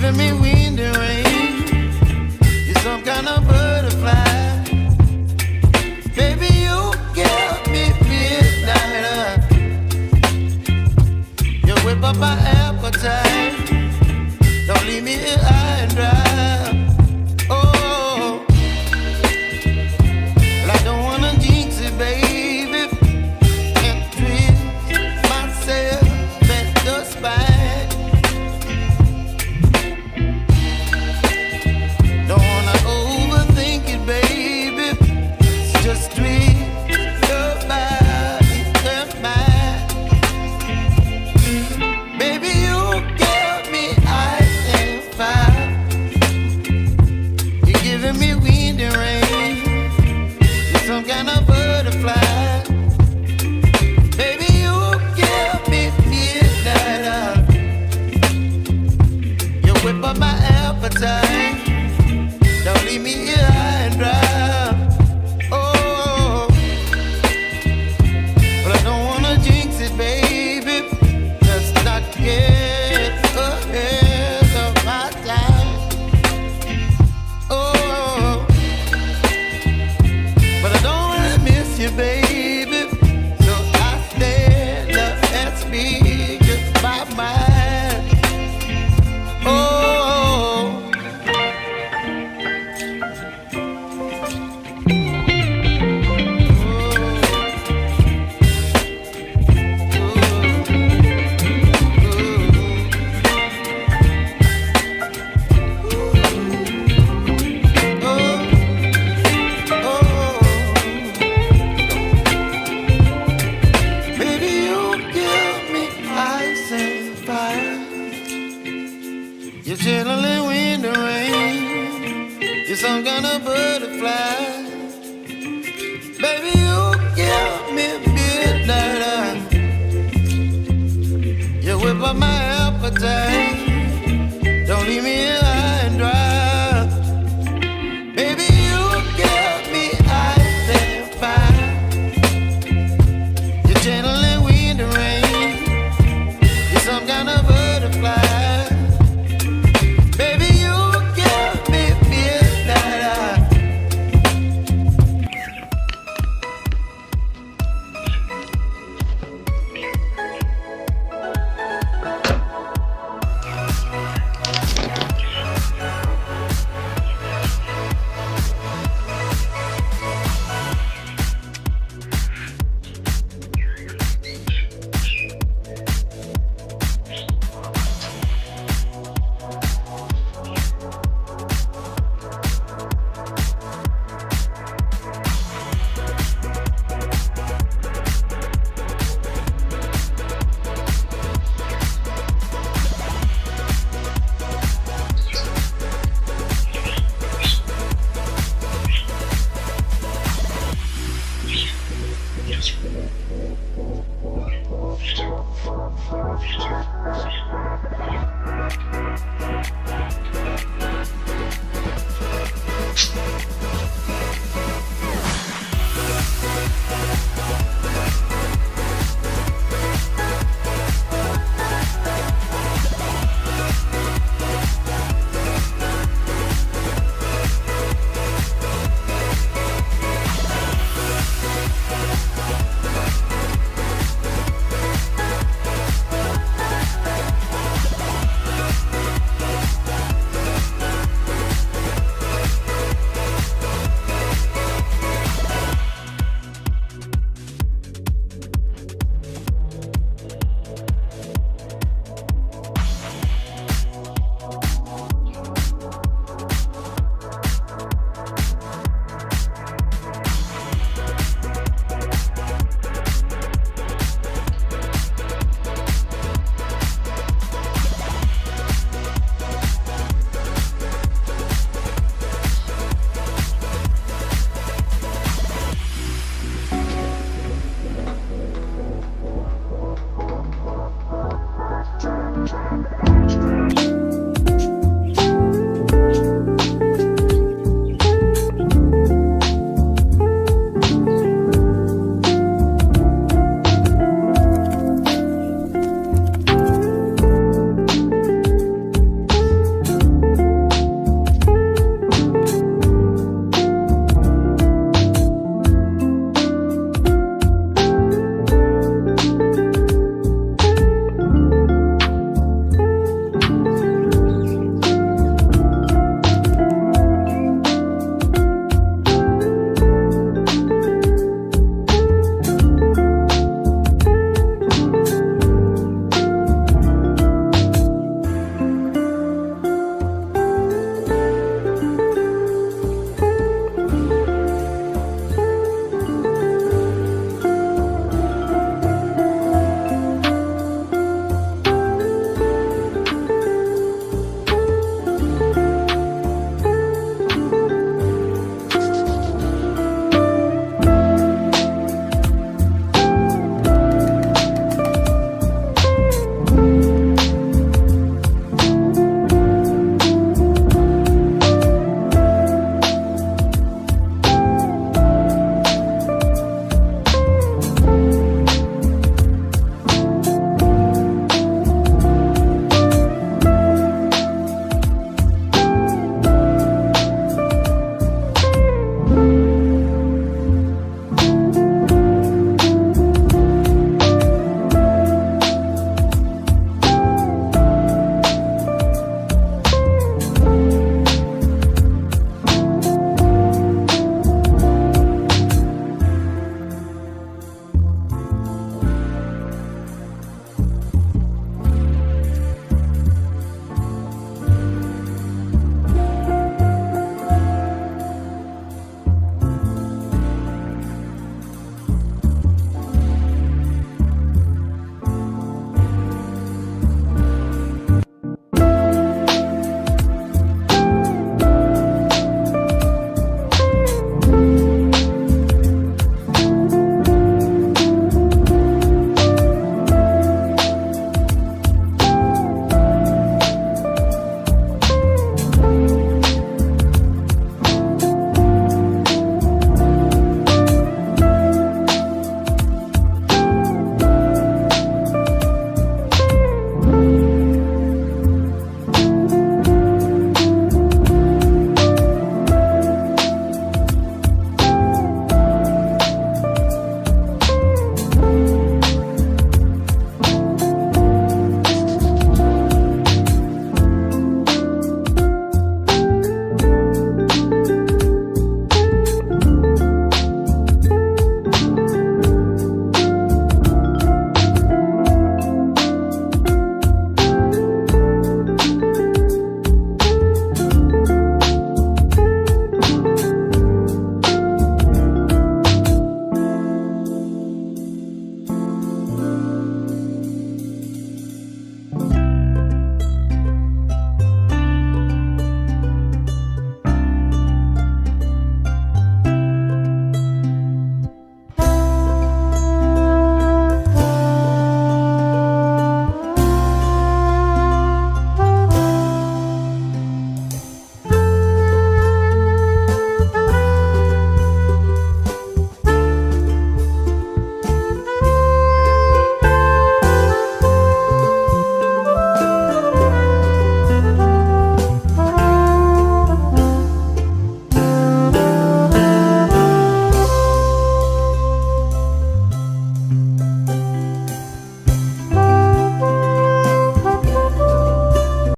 giving me wind and rain. You're some kind of butterfly. Baby, you give me midnight. You whip up my appetite. Don't leave me here high and dry. Oh, well, I don't wanna jinx it, baby. Can't twist myself at the spine. Don't wanna overthink it, baby. It's just twist your body and mine. Baby, you give me ice and fire. You're giving me wind and rain. You're some kind of butterfly. Baby, you give me midnight. You whip up my appetite. Don't leave me here high and dry. Oh, but I don't wanna jinx it, baby. Let's not get ahead of my time. Oh, but I don't wanna miss you, baby. So I stand up and speak just my mind. Oh. Baby, you give me ice and fire. You're chilling wind and rain. You're some kind of butterfly. Baby, you give me midnight. You whip up my appetite.